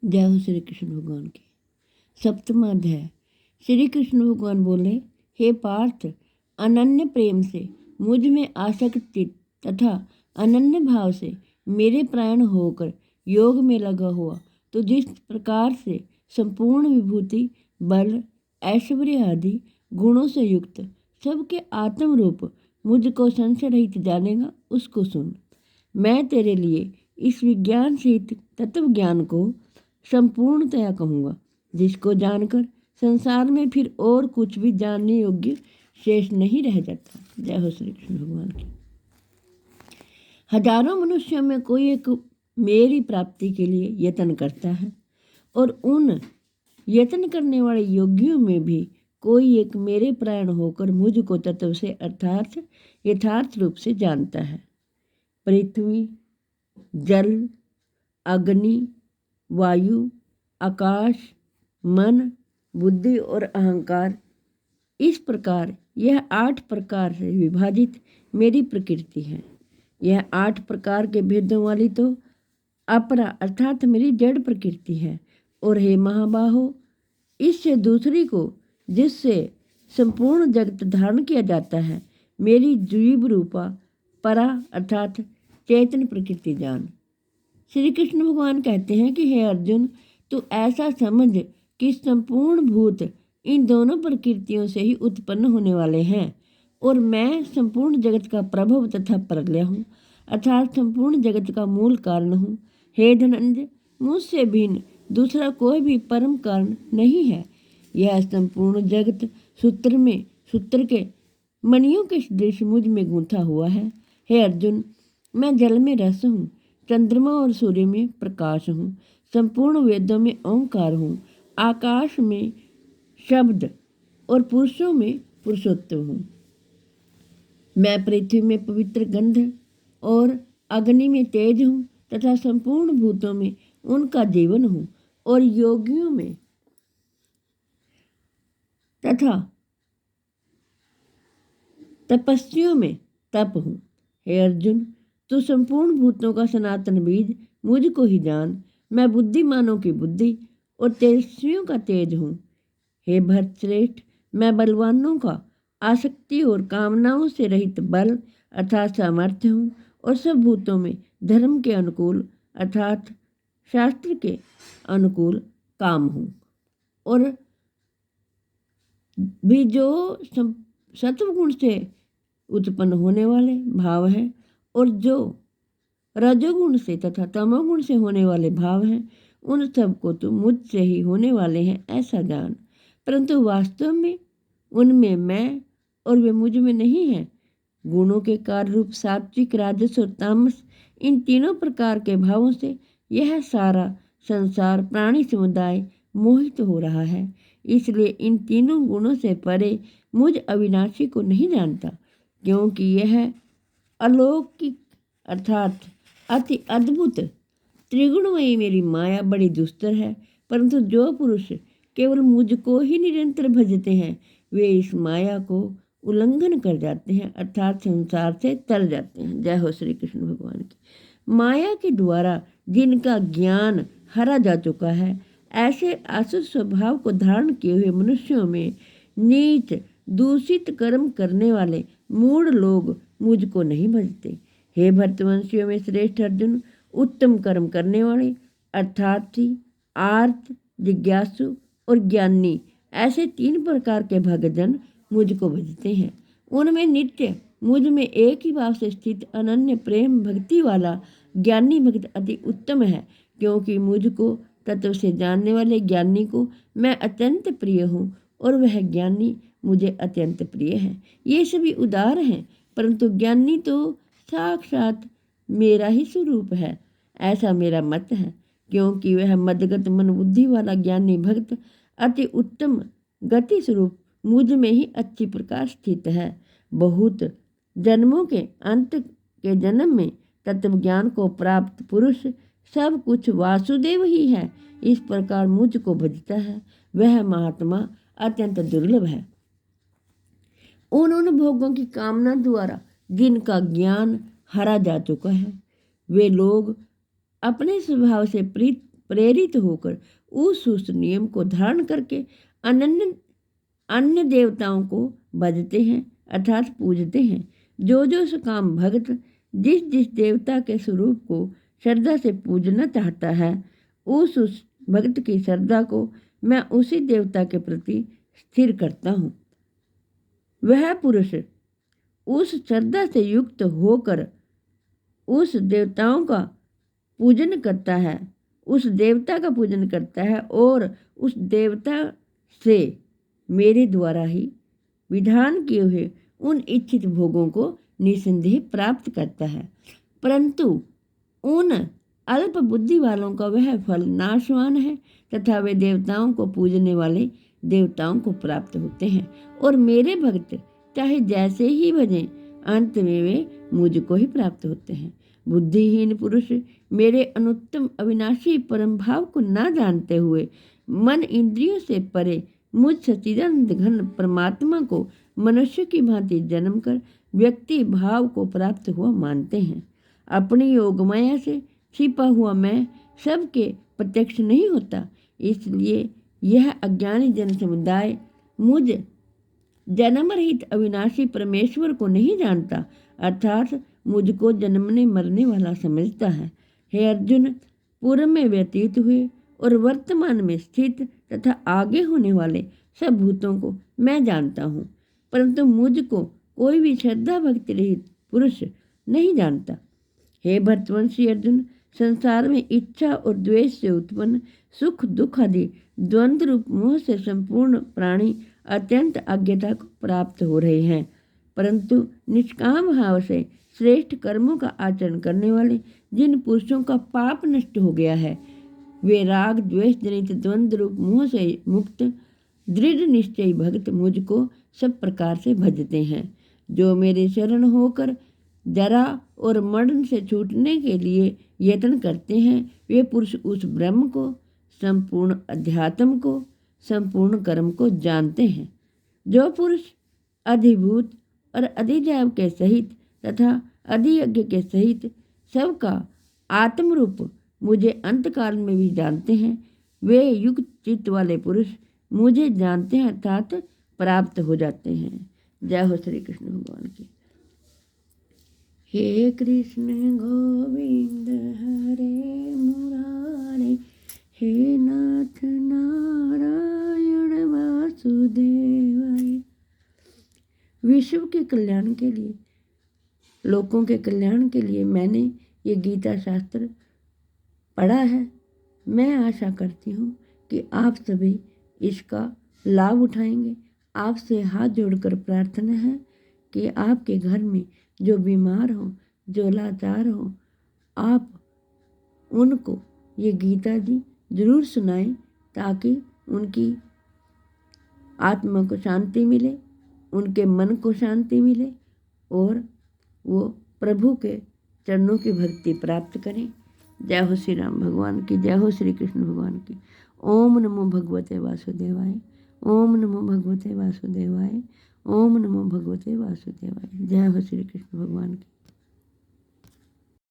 जय हो श्री कृष्ण भगवान की। सप्तम अध्याय। श्री कृष्ण भगवान बोले, हे पार्थ, अनन्य प्रेम से मुझ में आसक्ति तथा अनन्य भाव से मेरे प्राण होकर योग में लगा हुआ, तो जिस प्रकार से संपूर्ण विभूति, बल, ऐश्वर्य आदि गुणों से युक्त सबके आत्म रूप मुझको संशय रहित जानेगा, उसको सुन। मैं तेरे लिए इस विज्ञान सहित तत्व ज्ञान को संपूर्णतया कहूँगा, जिसको जानकर संसार में फिर और कुछ भी जानने योग्य शेष नहीं रह जाता। जय हो श्री कृष्ण भगवान की। हजारों मनुष्यों में कोई एक मेरी प्राप्ति के लिए यत्न करता है, और उन यत्न करने वाले योगियों में भी कोई एक मेरे प्राण होकर मुझको तत्व से अर्थात यथार्थ रूप से जानता है। पृथ्वी, जल, अग्नि, वायु, आकाश, मन, बुद्धि और अहंकार, इस प्रकार यह 8 प्रकार से विभाजित मेरी प्रकृति है। यह 8 प्रकार के भेदों वाली तो अपरा अर्थात मेरी जड़ प्रकृति है। और हे महाबाहो, इससे दूसरी को, जिससे संपूर्ण जगत धारण किया जाता है, मेरी जीव रूपा परा अर्थात चैतन्य प्रकृति जान। श्री कृष्ण भगवान कहते हैं कि हे अर्जुन, तू ऐसा समझ कि संपूर्ण भूत इन दोनों प्रकृतियों से ही उत्पन्न होने वाले हैं, और मैं संपूर्ण जगत का प्रभव तथा प्रलय हूँ, अर्थात संपूर्ण जगत का मूल कारण हूँ। हे धनंजय, मुझसे भिन्न दूसरा कोई भी परम कारण नहीं है। यह संपूर्ण जगत सूत्र के मणियों के सदृश मुझ में गूंथा हुआ है। हे अर्जुन, मैं जल में रस हूँ, चंद्रमा और सूर्य में प्रकाश हूँ, संपूर्ण वेदों में ओंकार हूँ, आकाश में शब्द और पुरुषों में पुरुषोत्तम हूँ। मैं पृथ्वी में पवित्र गंध और अग्नि में तेज हूँ तथा संपूर्ण भूतों में उनका जीवन हूँ, और योगियों में तथा तपस्वियों में तप हूँ। हे अर्जुन, तू संपूर्ण भूतों का सनातन बीज मुझको ही जान। मैं बुद्धिमानों की बुद्धि और तेजस्वियों का तेज हूँ। हे भरतश्रेष्ठ, मैं बलवानों का आसक्ति और कामनाओं से रहित बल अर्थात सामर्थ्य हूँ, और सब भूतों में धर्म के अनुकूल अर्थात शास्त्र के अनुकूल काम हूँ। और भी जो सत्वगुण से उत्पन्न होने वाले भाव हैं, और जो रजोगुण से तथा तमोगुण से होने वाले भाव हैं, उन सब को तो मुझसे ही होने वाले हैं, ऐसा जान। परंतु वास्तव में उनमें मैं और वे मुझ में नहीं है। गुणों के कार्य रूप सात्विक, राजस और तामस, इन तीनों प्रकार के भावों से यह सारा संसार प्राणी समुदाय मोहित हो रहा है। इसलिए इन तीनों गुणों से परे मुझ अविनाशी को नहीं जानता, क्योंकि यह अलौकिक अर्थात अति अद्भुत त्रिगुणमयी मेरी माया बड़ी दुस्तर है। परंतु जो पुरुष केवल मुझको ही निरंतर भजते हैं, वे इस माया को उल्लंघन कर जाते हैं अर्थात संसार से तर जाते हैं। जय हो श्री कृष्ण भगवान की। माया के द्वारा जिनका ज्ञान हरा जा चुका है, ऐसे आसुर स्वभाव को धारण किए हुए मनुष्यों में नीच दूषित कर्म करने वाले मूढ़ लोग मुझको नहीं भजते। हे भरतवंशियों में श्रेष्ठ अर्जुन, उत्तम कर्म करने वाले अर्थात आर्त, जिज्ञासु और ज्ञानी, ऐसे 3 प्रकार के भक्तजन मुझको भजते हैं। उनमें नित्य मुझ में एक ही भाव से स्थित अनन्य प्रेम भक्ति वाला ज्ञानी भक्त अति उत्तम है, क्योंकि मुझको तत्व से जानने वाले ज्ञानी को मैं अत्यंत प्रिय हूँ, और वह ज्ञानी मुझे अत्यंत प्रिय है। ये सभी उदार हैं, परंतु ज्ञानी तो साक्षात मेरा ही स्वरूप है, ऐसा मेरा मत है। क्योंकि वह मदगत मन बुद्धि वाला ज्ञानी भक्त अति उत्तम गति स्वरूप मुझ में ही अच्छी प्रकार स्थित है। बहुत जन्मों के अंत के जन्म में तत्व ज्ञान को प्राप्त पुरुष सब कुछ वासुदेव ही है, इस प्रकार मुझको भजता है, वह महात्मा अत्यंत दुर्लभ है। उन भोगों की कामना द्वारा जिनका ज्ञान हरा जा चुका है, वे लोग अपने स्वभाव से प्रेरित होकर उस नियम को धारण करके अन्य अन्य देवताओं को भजते हैं अर्थात पूजते हैं। जो सकाम भक्त जिस देवता के स्वरूप को श्रद्धा से पूजना चाहता है, उस भक्त की श्रद्धा को मैं उसी देवता के प्रति स्थिर करता हूँ। वह पुरुष उस श्रद्धा से युक्त होकर उस देवताओं का पूजन करता है, उस देवता का पूजन करता है और उस देवता से मेरे द्वारा ही विधान किए हुए उन इच्छित भोगों को निसंदेह प्राप्त करता है। परंतु उन अल्प बुद्धि वालों का वह फल नाशवान है तथा वे देवताओं को पूजने वाले देवताओं को प्राप्त होते हैं और मेरे भक्त चाहे जैसे ही भजें अंत में वे मुझको ही प्राप्त होते हैं। बुद्धिहीन पुरुष मेरे अनुत्तम अविनाशी परम भाव को ना जानते हुए मन इंद्रियों से परे मुझ सच्चिदानंद घन परमात्मा को मनुष्य की भांति जन्म कर व्यक्ति भाव को प्राप्त हुआ मानते हैं। अपनी योग माया से छिपा हुआ मैं सबके प्रत्यक्ष नहीं होता, इसलिए यह अज्ञानी जन समुदाय मुझ जन्म रहित अविनाशी परमेश्वर को नहीं जानता अर्थात मुझको जन्मने मरने वाला समझता है। हे अर्जुन, पूर्व में व्यतीत हुए और वर्तमान में स्थित तथा आगे होने वाले सब भूतों को मैं जानता हूँ, परंतु मुझको कोई भी श्रद्धा भक्ति रहित पुरुष नहीं जानता। हे भरतवंशी अर्जुन, संसार में इच्छा और द्वेष से उत्पन्न सुख दुख आदि द्वंद्व रूप मोह से संपूर्ण प्राणी अत्यंत अज्ञता को प्राप्त हो रहे हैं, परंतु निष्काम भाव से श्रेष्ठ कर्मों का आचरण करने वाले जिन पुरुषों का पाप नष्ट हो गया है, वे राग द्वेष जनित द्वंद्व रूप मोह से मुक्त दृढ़ निश्चयी भक्त मुझको सब प्रकार से भजते हैं। जो मेरे शरण होकर जरा और मरण से छूटने के लिए यत्न करते हैं, वे पुरुष उस ब्रह्म को, संपूर्ण अध्यात्म को, संपूर्ण कर्म को जानते हैं। जो पुरुष अधिभूत और अधिदैव के सहित तथा अधियज्ञ के सहित सबका आत्मरूप मुझे अंतकाल में भी जानते हैं, वे युक्त चित्त वाले पुरुष मुझे जानते हैं अर्थात प्राप्त हो जाते हैं। जय हो श्री कृष्ण भगवान की। हे कृष्ण गोविंद हरे मुरारे, हे नाथ नारायण वासुदेवाय। विश्व के कल्याण के लिए, लोगों के कल्याण के लिए मैंने ये गीता शास्त्र पढ़ा है। मैं आशा करती हूँ कि आप सभी इसका लाभ उठाएंगे। आपसे हाथ जोड़कर प्रार्थना है कि आपके घर में जो बीमार हो, जो लाचार हो, आप उनको ये गीता जी जरूर सुनाएं ताकि उनकी आत्मा को शांति मिले, उनके मन को शांति मिले और वो प्रभु के चरणों की भक्ति प्राप्त करें। जय हो श्री राम भगवान की, जय हो श्री कृष्ण भगवान की। ओम नमो भगवते वासुदेवाय, ओम नमो भगवते वासुदेवाय, ओम नमो भगवते वासुदेवाय। जय हो श्री कृष्ण भगवान की।